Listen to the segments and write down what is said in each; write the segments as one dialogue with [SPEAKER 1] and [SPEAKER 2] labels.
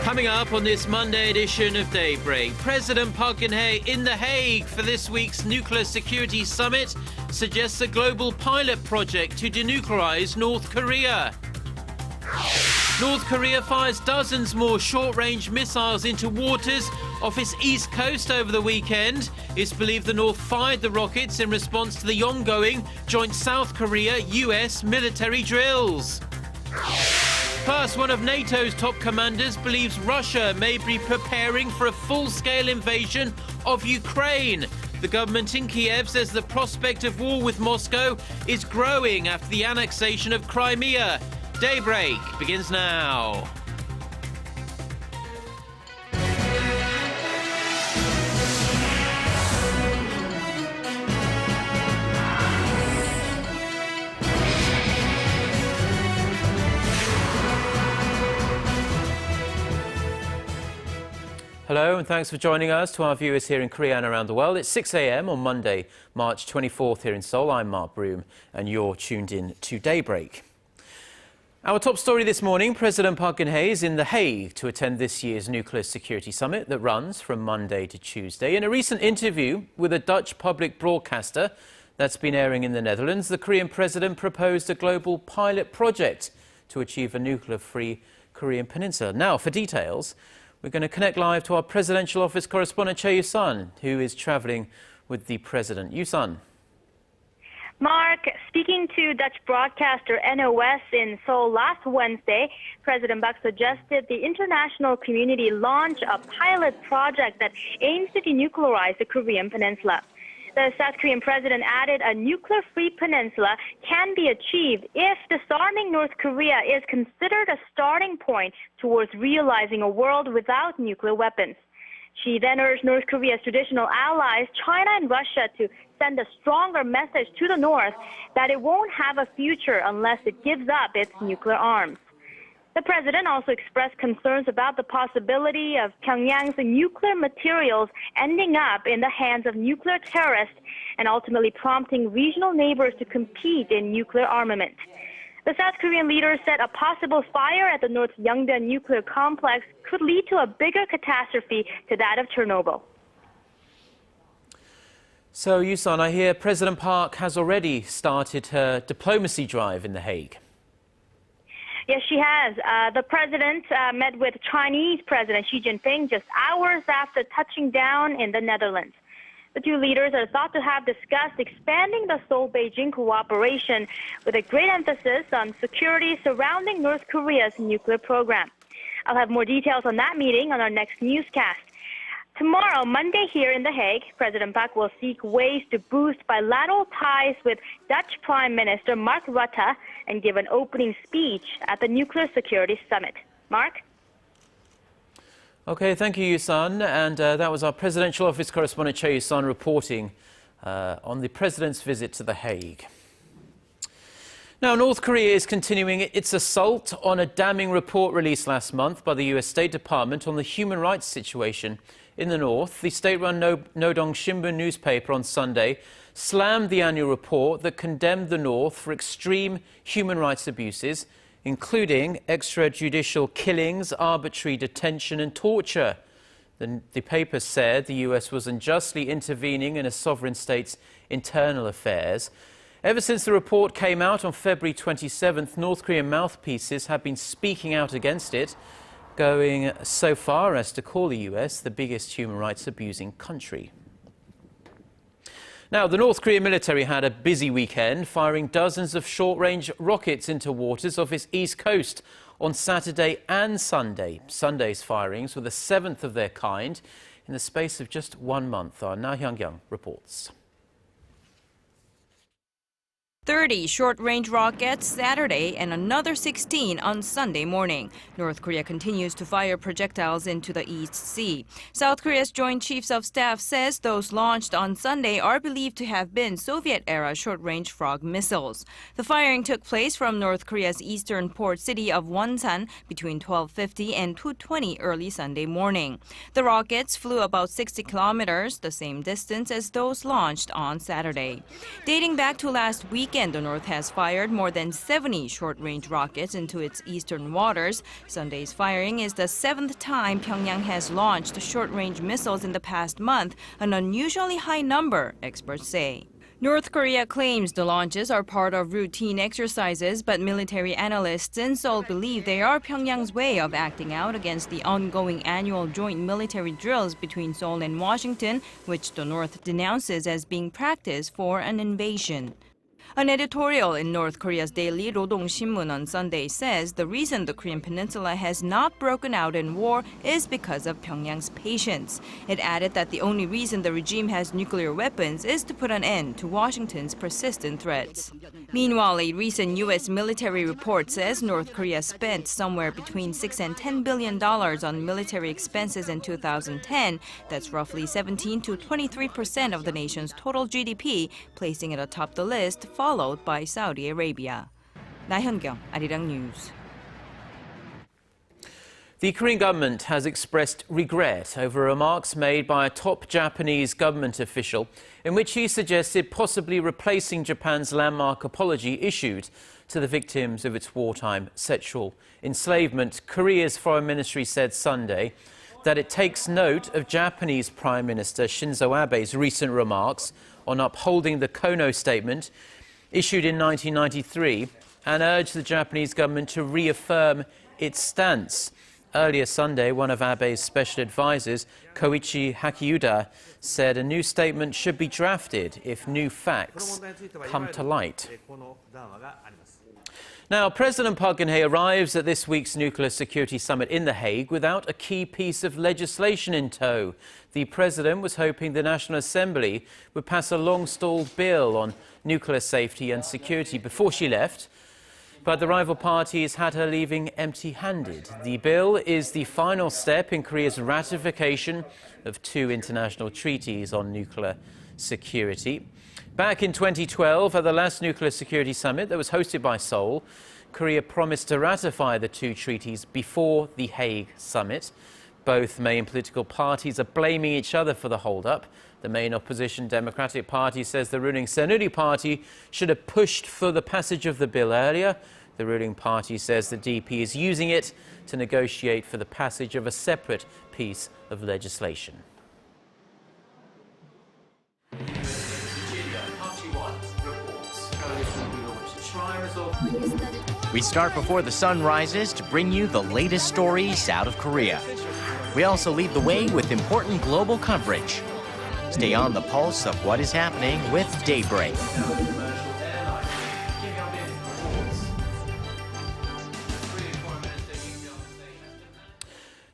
[SPEAKER 1] Coming up on this Monday edition of Daybreak, President Park Geun-hye in The Hague for this week's Nuclear Security Summit suggests a global pilot project to denuclearize North Korea. North Korea fires dozens more short-range missiles into waters off its east coast over the weekend. It's believed the North fired the rockets in response to the ongoing joint South Korea-US military drills. Plus, one of NATO's top commanders believes Russia may be preparing for a full-scale invasion of Ukraine. The government in Kiev says the prospect of war with Moscow is growing after the annexation of Crimea. Daybreak begins now. Hello and thanks for joining us. To our viewers here in Korea and around the world, it's 6 a.m. on Monday, March 24th here in Seoul. I'm Mark Broom and you're tuned in to Daybreak. Our top story this morning, President Park Geun-hye is in The Hague to attend this year's Nuclear Security Summit that runs from Monday to Tuesday. In a recent interview with a Dutch public broadcaster that's been airing in the Netherlands, the Korean president proposed a global pilot project to achieve a nuclear-free Korean peninsula. Now, for details, we're going to connect live to our presidential office correspondent Choi You-sun, who is travelling with the president. You-sun.
[SPEAKER 2] Mark, speaking to Dutch broadcaster NOS in Seoul last Wednesday, President Park suggested the international community launch a pilot project that aims to denuclearize the Korean peninsula. The South Korean president added a nuclear-free peninsula can be achieved if disarming North Korea is considered a starting point towards realizing a world without nuclear weapons. She then urged North Korea's traditional allies, China and Russia, to send a stronger message to the North that it won't have a future unless it gives up its nuclear arms. The president also expressed concerns about the possibility of Pyongyang's nuclear materials ending up in the hands of nuclear terrorists and ultimately prompting regional neighbors to compete in nuclear armament. The South Korean leader said a possible fire at the North Yongbyon nuclear complex could lead to a bigger catastrophe to that of Chernobyl.
[SPEAKER 1] So, You-sun, I hear President Park has already started her diplomacy drive in The Hague.
[SPEAKER 2] Yes, she has. The president met with Chinese President Xi Jinping just hours after touching down in the Netherlands. The two leaders are thought to have discussed expanding the Seoul-Beijing cooperation with a great emphasis on security surrounding North Korea's nuclear program. I'll have more details on that meeting on our next newscast. Tomorrow, Monday, here in The Hague, President Park will seek ways to boost bilateral ties with Dutch Prime Minister Mark Rutte and give an opening speech at the Nuclear Security Summit. Mark?
[SPEAKER 1] OK, thank you, You-sun. And that was our presidential office correspondent Choi You-sun reporting on the president's visit to The Hague. Now, North Korea is continuing its assault on a damning report released last month by the US State Department on the human rights situation in the north. The state-run Nodong Shimbun newspaper on Sunday slammed the annual report that condemned the north for extreme human rights abuses, including extrajudicial killings, arbitrary detention and torture. The paper said the US was unjustly intervening in a sovereign state's internal affairs. Ever since the report came out on February 27th, North Korean mouthpieces have been speaking out against it, going so far as to call the US the biggest human rights abusing country. Now, the North Korean military had a busy weekend, firing dozens of short-range rockets into waters off its east coast on Saturday and Sunday. Sunday's firings were the 7th of their kind in the space of just 1 month. Our Na Hyung-kyung reports.
[SPEAKER 3] 30 short-range rockets Saturday and another 16 on Sunday morning. North Korea continues to fire projectiles into the East Sea. South Korea's Joint Chiefs of Staff says those launched on Sunday are believed to have been Soviet-era short-range Frog missiles. The firing took place from North Korea's eastern port city of Wonsan between 12:50 and 2:20 early Sunday morning. The rockets flew about 60 kilometers, the same distance as those launched on Saturday. Dating back to last weekend, weekend, the North has fired more than 70 short-range rockets into its eastern waters. Sunday's firing is the 7th time Pyongyang has launched short-range missiles in the past month, an unusually high number, experts say. North Korea claims the launches are part of routine exercises, but military analysts in Seoul believe they are Pyongyang's way of acting out against the ongoing annual joint military drills between Seoul and Washington, which the North denounces as being practice for an invasion. An editorial in North Korea's daily Rodong Sinmun on Sunday says the reason the Korean peninsula has not broken out in war is because of Pyongyang's patience. It added that the only reason the regime has nuclear weapons is to put an end to Washington's persistent threats. Meanwhile, a recent U.S. military report says North Korea spent somewhere between $6 and $10 billion on military expenses in 2010. That's roughly 17 to 23% of the nation's total GDP, placing it atop the list, followed by Saudi Arabia. 나현경, Arirang News.
[SPEAKER 1] The Korean government has expressed regret over remarks made by a top Japanese government official in which he suggested possibly replacing Japan's landmark apology issued to the victims of its wartime sexual enslavement. Korea's foreign ministry said Sunday that it takes note of Japanese Prime Minister Shinzo Abe's recent remarks on upholding the Kono Statement issued in 1993 and urged the Japanese government to reaffirm its stance. Earlier Sunday, one of Abe's special advisors, Koichi Hakiuda, said a new statement should be drafted if new facts come to light. Now, President Park Geun-hye arrives at this week's Nuclear Security Summit in The Hague without a key piece of legislation in tow. The president was hoping the National Assembly would pass a long-stalled bill on nuclear safety and security before she left, but the rival parties had her leaving empty-handed. The bill is the final step in Korea's ratification of 2 international treaties on nuclear security. Back in 2012, at the last Nuclear Security Summit that was hosted by Seoul, Korea promised to ratify the 2 treaties before the Hague summit. Both main political parties are blaming each other for the hold-up. The main opposition Democratic Party says the ruling Saenuri Party should have pushed for the passage of the bill earlier. The ruling party says the DP is using it to negotiate for the passage of a separate piece of legislation.
[SPEAKER 4] We start before the sun rises to bring you the latest stories out of Korea. We also lead the way with important global coverage. Stay on the pulse of what is happening with Daybreak.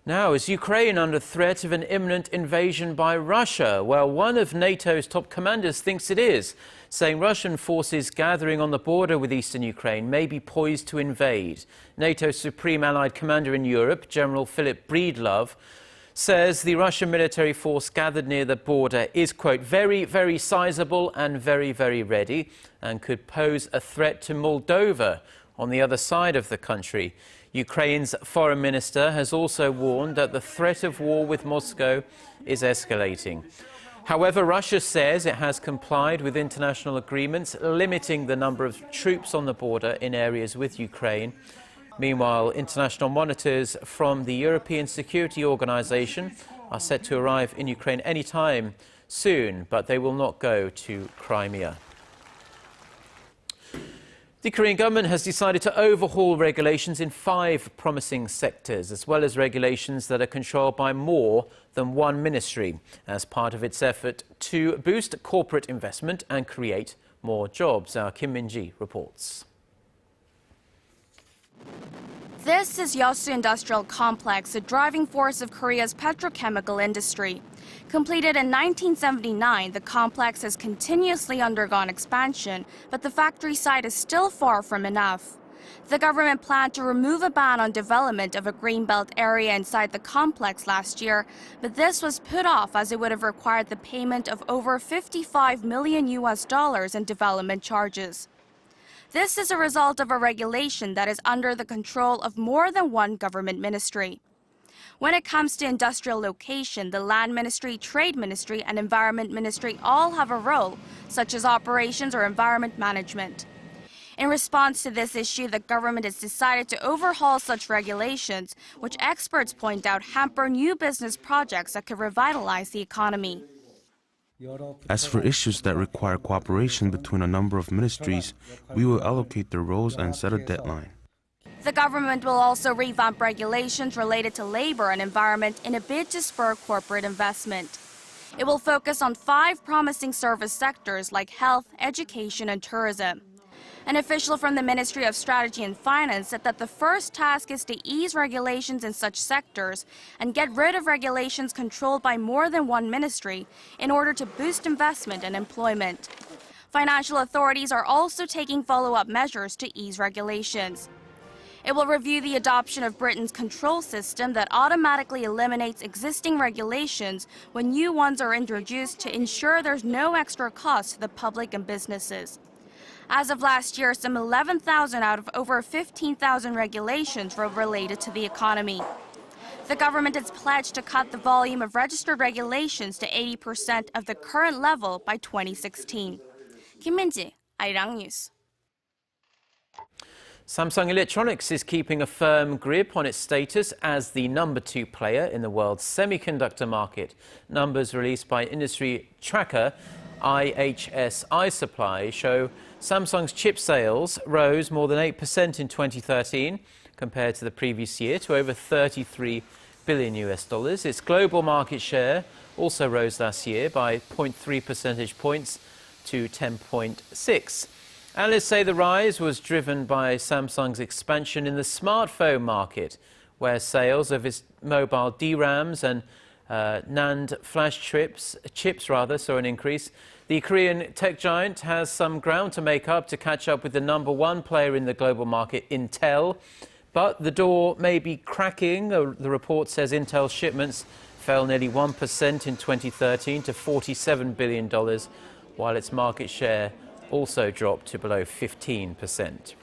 [SPEAKER 1] Now, is Ukraine under threat of an imminent invasion by Russia? Well, one of NATO's top commanders thinks it is, saying Russian forces gathering on the border with eastern Ukraine may be poised to invade. NATO's supreme allied commander in Europe, General Philip Breedlove, says the Russian military force gathered near the border is, quote, very, very sizable and very, very ready and could pose a threat to Moldova on the other side of the country. Ukraine's foreign minister has also warned that the threat of war with Moscow is escalating. However, Russia says it has complied with international agreements limiting the number of troops on the border in areas with Ukraine. Meanwhile, international monitors from the European Security Organization are set to arrive in Ukraine anytime soon, but they will not go to Crimea. The Korean government has decided to overhaul regulations in 5 promising sectors, as well as regulations that are controlled by more than one ministry, as part of its effort to boost corporate investment and create more jobs. Our Kim Min-ji reports.
[SPEAKER 5] This is Yeosu Industrial Complex, a driving force of Korea's petrochemical industry. Completed in 1979, the complex has continuously undergone expansion, but the factory site is still far from enough. The government planned to remove a ban on development of a greenbelt area inside the complex last year, but this was put off as it would have required the payment of over $55 million in development charges. This is a result of a regulation that is under the control of more than one government ministry. When it comes to industrial location, the Land Ministry, Trade Ministry, and Environment Ministry all have a role, such as operations or environment management. In response to this issue, the government has decided to overhaul such regulations, which experts point out hamper new business projects that could revitalize the economy.
[SPEAKER 6] As for issues that require cooperation between a number of ministries, we will allocate their roles and set a deadline.
[SPEAKER 5] The government will also revamp regulations related to labor and environment in a bid to spur corporate investment. It will focus on 5 promising service sectors like health, education, and tourism. An official from the Ministry of Strategy and Finance said that the first task is to ease regulations in such sectors and get rid of regulations controlled by more than one ministry in order to boost investment and employment. Financial authorities are also taking follow-up measures to ease regulations. It will review the adoption of Britain's control system that automatically eliminates existing regulations when new ones are introduced to ensure there's no extra cost to the public and businesses. As of last year, some 11,000 out of over 15,000 regulations were related to the economy. The government has pledged to cut the volume of registered regulations to 80% of the current level by 2016. Kim Min-ji, Arirang News.
[SPEAKER 1] Samsung Electronics is keeping a firm grip on its status as the number 2 player in the world's semiconductor market. Numbers released by industry tracker IHS Supply show Samsung's chip sales rose more than 8% in 2013 compared to the previous year to over $33 billion. Its global market share also rose last year by 0.3 percentage points to 10.6. Analysts say the rise was driven by Samsung's expansion in the smartphone market, where sales of its mobile DRAMs and NAND flash chips saw an increase. The Korean tech giant has some ground to make up to catch up with the number 1 player in the global market, Intel. But the door may be cracking. The report says Intel's shipments fell nearly 1% in 2013 to $47 billion, while its market share also dropped to below 15%.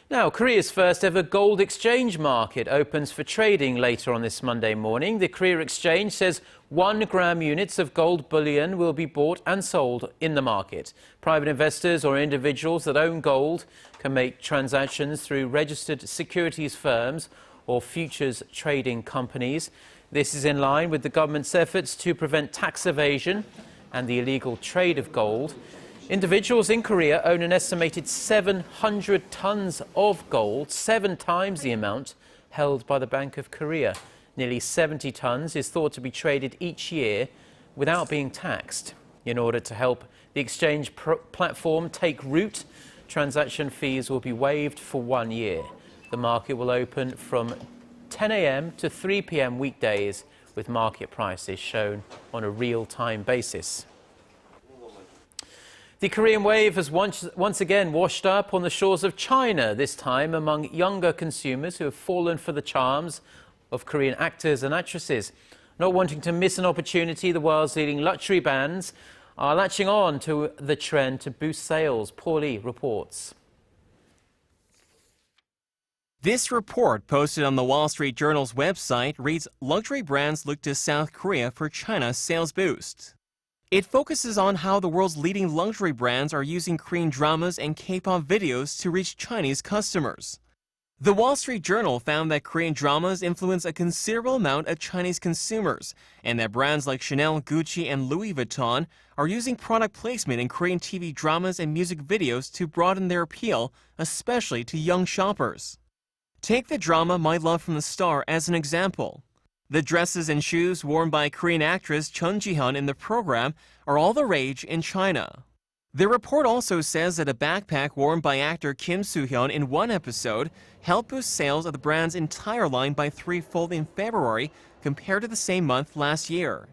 [SPEAKER 1] Now, Korea's first ever gold exchange market opens for trading later on this Monday morning. The Korea Exchange says 1 gram units of gold bullion will be bought and sold in the market. Private investors or individuals that own gold can make transactions through registered securities firms or futures trading companies. This is in line with the government's efforts to prevent tax evasion and the illegal trade of gold. Individuals in Korea own an estimated 700 tons of gold, 7 times the amount held by the Bank of Korea. Nearly 70 tons is thought to be traded each year without being taxed. In order to help the exchange platform take root, transaction fees will be waived for 1 year. The market will open from 10 a.m. to 3 p.m. weekdays, with market prices shown on a real-time basis. The Korean wave has once again washed up on the shores of China, this time among younger consumers who have fallen for the charms of Korean actors and actresses. Not wanting to miss an opportunity, the world's leading luxury brands are latching on to the trend to boost sales. Paul Lee reports.
[SPEAKER 7] This report, posted on the Wall Street Journal's website, reads, "Luxury brands look to South Korea for China's sales boost." It focuses on how the world's leading luxury brands are using Korean dramas and K-pop videos to reach Chinese customers. The Wall Street Journal found that Korean dramas influence a considerable amount of Chinese consumers, and that brands like Chanel, Gucci, and Louis Vuitton are using product placement in Korean TV dramas and music videos to broaden their appeal, especially to young shoppers. Take the drama My Love from the Star as an example. The dresses and shoes worn by Korean actress Chun Ji-hyun in the program are all the rage in China. The report also says that a backpack worn by actor Kim Soo-hyun in one episode helped boost sales of the brand's entire line by 3-fold in February compared to the same month last year.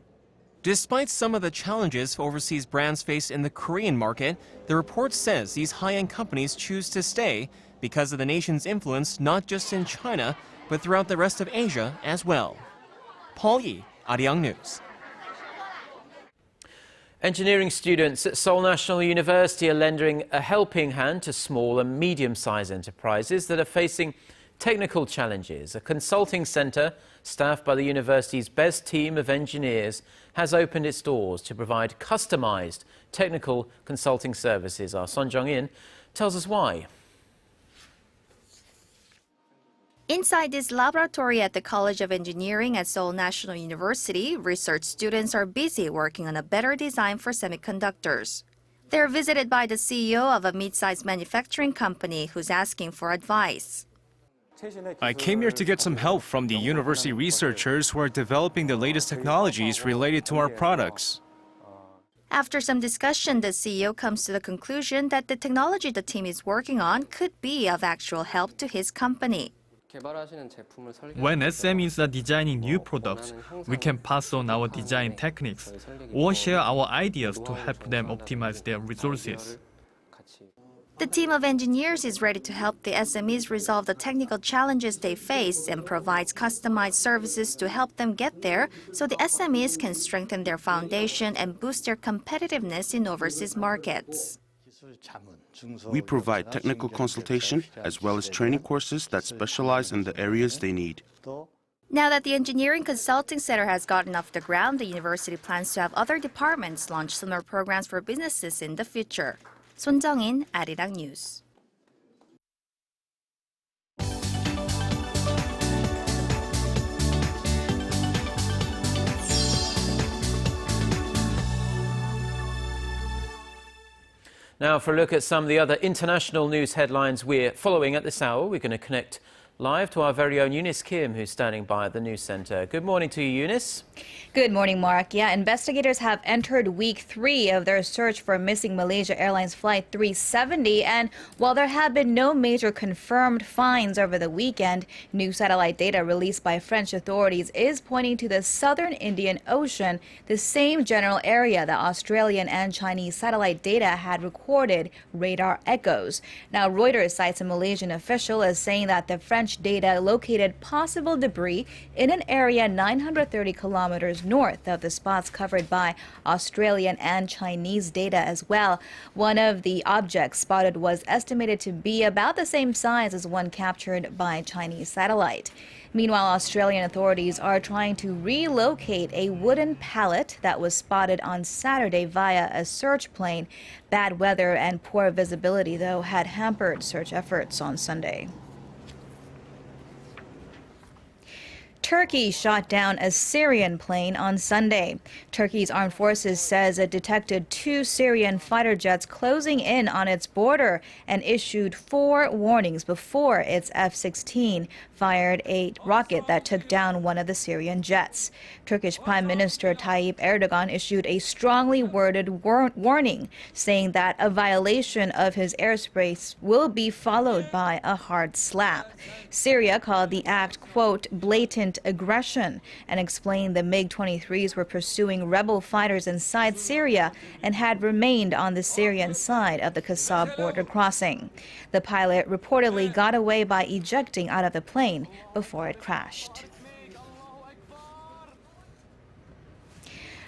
[SPEAKER 7] Despite some of the challenges overseas brands face in the Korean market, the report says these high-end companies choose to stay because of the nation's influence not just in China, but throughout the rest of Asia as well. Paul Yi, Arirang News.
[SPEAKER 1] Engineering students at Seoul National University are lending a helping hand to small and medium-sized enterprises that are facing technical challenges. A consulting centre staffed by the university's best team of engineers has opened its doors to provide customised technical consulting services. Our Son Jung-in tells us why.
[SPEAKER 8] Inside this laboratory at the College of Engineering at Seoul National University, research students are busy working on a better design for semiconductors. They're visited by the CEO of a mid-sized manufacturing company who's asking for advice.
[SPEAKER 9] I came here to get some help from the university researchers who are developing the latest technologies related to our products.
[SPEAKER 8] After some discussion, the CEO comes to the conclusion that the technology the team is working on could be of actual help to his company.
[SPEAKER 10] When SMEs are designing new products, we can pass on our design techniques or share our ideas to help them optimize their resources.
[SPEAKER 8] The team of engineers is ready to help the SMEs resolve the technical challenges they face and provides customized services to help them get there so the SMEs can strengthen their foundation and boost their competitiveness in overseas markets.
[SPEAKER 6] We provide technical consultation as well as training courses that specialize in the areas they need.
[SPEAKER 8] Now that the Engineering Consulting Center has gotten off the ground, the university plans to have other departments launch similar programs for businesses in the future. Son Jung-in, Arirang News.
[SPEAKER 1] Now, for a look at some of the other international news headlines we're following at this hour, we're going to connect live to our very own Eunice Kim, who's standing by at the news centre. Good morning to you, Eunice.
[SPEAKER 11] Good morning, Mark. Yeah, investigators have entered week 3 of their search for missing Malaysia Airlines Flight 370. And while there have been no major confirmed finds over the weekend, new satellite data released by French authorities is pointing to the southern Indian Ocean, the same general area that Australian and Chinese satellite data had recorded radar echoes. Now, Reuters cites a Malaysian official as saying that the French data located possible debris in an area 930 kilometers north of the spots covered by Australian and Chinese data as well. One of the objects spotted was estimated to be about the same size as one captured by Chinese satellite. Meanwhile, Australian authorities are trying to relocate a wooden pallet that was spotted on Saturday via a search plane. Bad weather and poor visibility, though, had hampered search efforts on Sunday. Turkey shot down a Syrian plane on Sunday. Turkey's armed forces says it detected 2 Syrian fighter jets closing in on its border and issued 4 warnings before its F-16 fired a rocket that took down one of the Syrian jets. Turkish Prime Minister Tayyip Erdogan issued a strongly worded warning, saying that a violation of his airspace will be followed by a hard slap. Syria called the act, quote, blatant aggression, and explained the MiG-23s were pursuing rebel fighters inside Syria and had remained on the Syrian side of the Kasab border crossing. The pilot reportedly got away by ejecting out of the plane before it crashed.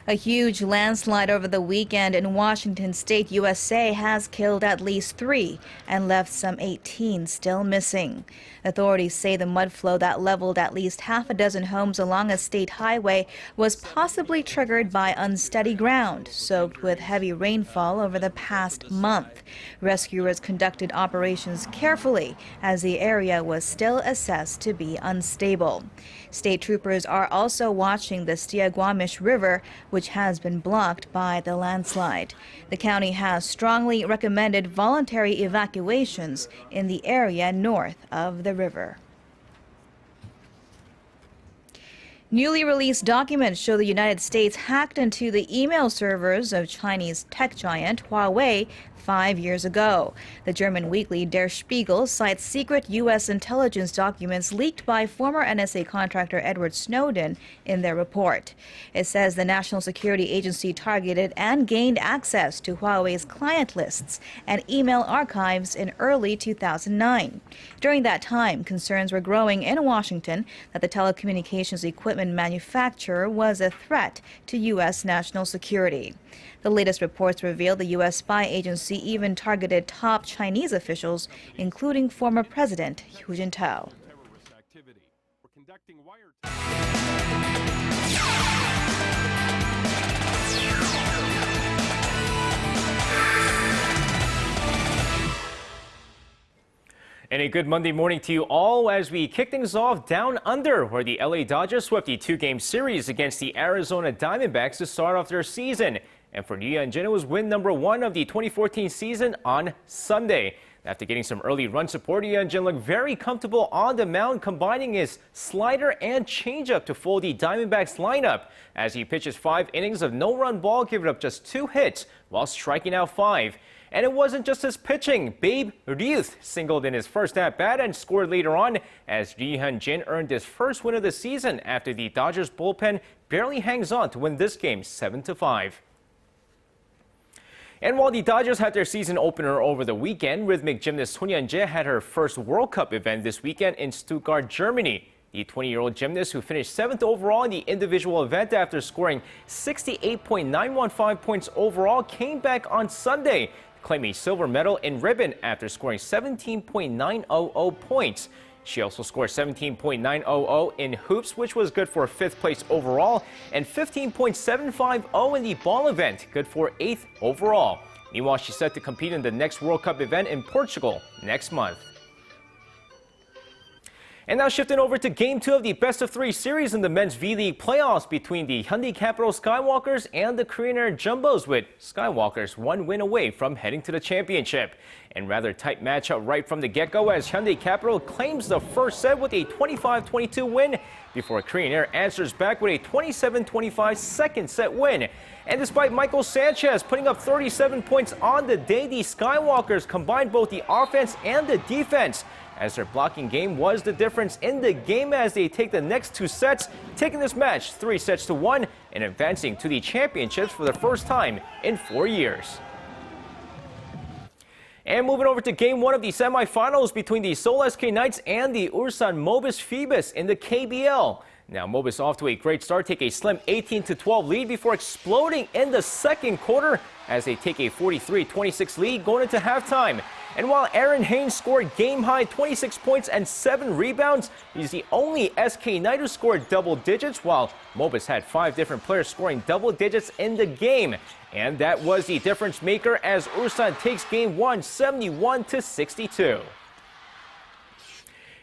[SPEAKER 11] A huge landslide over the weekend in Washington State, USA has killed at least 3 and left some 18 still missing. Authorities say the mud flow that leveled at least half a dozen homes along a state highway was possibly triggered by unsteady ground, soaked with heavy rainfall over the past month. Rescuers conducted operations carefully as the area was still assessed to be unstable. State troopers are also watching the Stiaguamish River, which has been blocked by the landslide. The county has strongly recommended voluntary evacuations in the area north of the river. Newly released documents show the United States hacked into the email servers of Chinese tech giant Huawei 5 years ago. The German weekly Der Spiegel cites secret U.S. intelligence documents leaked by former NSA contractor Edward Snowden in their report. It says the National Security Agency targeted and gained access to Huawei's client lists and email archives in early 2009. During that time, concerns were growing in Washington that the telecommunications equipment manufacturer was a threat to U.S. national security. The latest reports reveal the U.S. spy agency even targeted top Chinese officials, including former President Hu Jintao.
[SPEAKER 12] activity. We're conducting
[SPEAKER 7] And a good Monday morning to you all as we kick things off down under, where the LA Dodgers swept the two-game series against the Arizona Diamondbacks to start off their season. And for Lee Hyun-jin, it was win number 1 of the 2014 season on Sunday. After getting some early run support, Lee Hyun-jin looked very comfortable on the mound, combining his slider and changeup to fool the Diamondbacks lineup as he pitches 5 innings of no-run ball, giving up just 2 hits while striking out 5. And it wasn't just his pitching. Babe Ruth singled in his first at-bat and scored later on as Lee Hyun-jin earned his first win of the season after the Dodgers bullpen barely hangs on to win this game 7-5. And while the Dodgers had their season opener over the weekend, rhythmic gymnast Son Yeon-jae had her first World Cup event this weekend in Stuttgart, Germany. The 20-year-old gymnast, who finished 7th overall in the individual event after scoring 68.915 points overall, came back on Sunday, claiming a silver medal in ribbon after scoring 17.900 points. She also scored 17.900 in hoops, which was good for 5th place overall, and 15.750 in the ball event, good for 8th overall. Meanwhile, she's set to compete in the next World Cup event in Portugal next month. And now shifting over to Game 2 of the best-of-3 series in the men's V-League playoffs between the Hyundai Capital Skywalkers and the Korean Air Jumbos, with Skywalkers 1 win away from heading to the championship. And rather tight matchup right from the get-go as Hyundai Capital claims the first set with a 25-22 win before Korean Air answers back with a 27-25 second set win. And despite Michael Sanchez putting up 37 points on the day, the Skywalkers combined both the offense and the defense, as their blocking game was the difference in the game as they take the next 2 sets, taking this match 3-1 and advancing to the championships for the first time in 4 years. And moving over to Game 1 of the semifinals between the Seoul SK Knights and the Ulsan Mobis Phoebus in the KBL. Now Mobis off to a great start, take a slim 18-12 lead before exploding in the second quarter as they take a 43-26 lead going into halftime. And while Aaron Haynes scored game-high 26 points and 7 rebounds, he's the only SK Knight who scored double digits, while Mobis had 5 different players scoring double digits in the game. And that was the difference maker as Ulsan takes Game 1 71-62.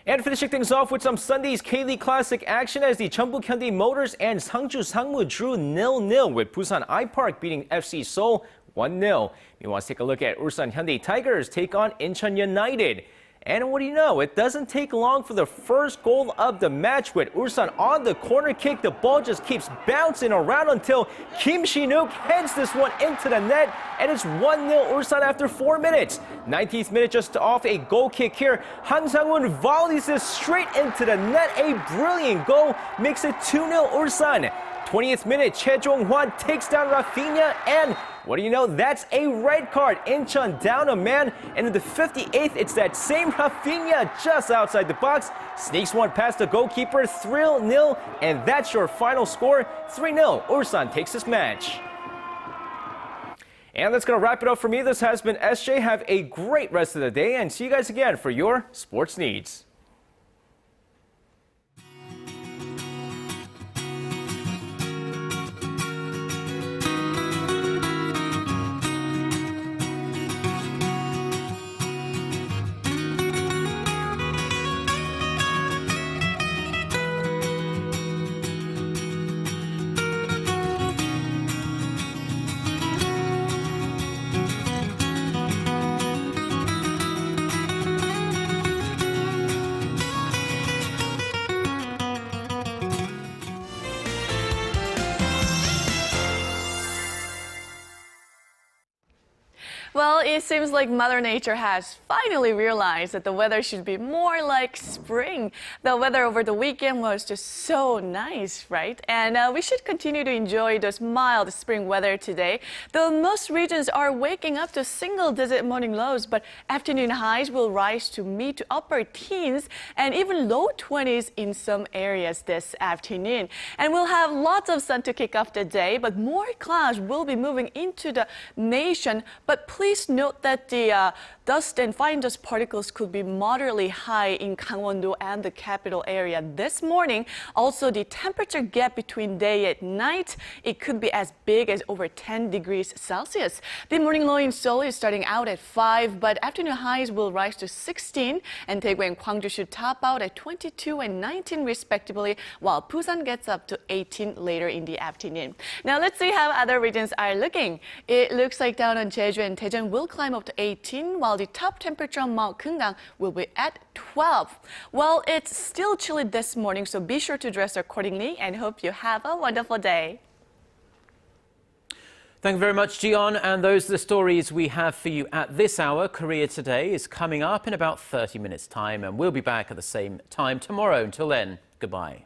[SPEAKER 7] And finishing things off with some Sunday's K-League Classic action as the Jeonbuk Hyundai Motors and Sangju Sangmu drew 0-0 with Busan I-Park beating FC Seoul 1-0. Meanwhile, let's take a look at Ulsan Hyundai Tigers take on Incheon United. And what do you know, it doesn't take long for the first goal of the match with Ulsan on the corner kick. The ball just keeps bouncing around until Kim Shi-nook heads this one into the net, and it's 1-0 Ulsan after 4 minutes. 19th minute just off a goal kick here. Han Sang-won volleys this straight into the net. A brilliant goal makes it 2-0 Ulsan. 20th minute, Choi Jong-hwan takes down Rafinha, and what do you know, that's a red card. Incheon down a man, and in the 58th, it's that same Rafinha just outside the box, sneaks one past the goalkeeper, 3-0, and that's your final score, 3-0. Ulsan takes this match. And that's going to wrap it up for me. This has been SJ. Have a great rest of the day, and see you guys again for your sports needs.
[SPEAKER 13] Well, it seems like Mother Nature has finally realized that the weather should be more like spring. The weather over the weekend was just so nice, right? And we should continue to enjoy this mild spring weather today. Though most regions are waking up to single-digit morning lows, but afternoon highs will rise to mid to upper teens and even low 20s in some areas this afternoon. And we'll have lots of sun to kick off the day, but more clouds will be moving into the nation. But please please note that the dust and fine dust particles could be moderately high in Gangwon-do and the capital area this morning. Also, the temperature gap between day and night, it could be as big as over 10 degrees Celsius. The morning low in Seoul is starting out at 5, but afternoon highs will rise to 16, and Daegu and Gwangju should top out at 22 and 19 respectively, while Busan gets up to 18 later in the afternoon. Now let's see how other regions are looking. It looks like down on Jeju and Daejeon will climb up to 18, while the top temperature on Mount Keungang will be at 12. Well, it's still chilly this morning, so be sure to dress accordingly and hope you have a wonderful day.
[SPEAKER 1] Thank you very much, Jiyeon. And those are the stories we have for you at this hour. Korea Today is coming up in about 30 minutes' time, and we'll be back at the same time tomorrow. Until then, goodbye.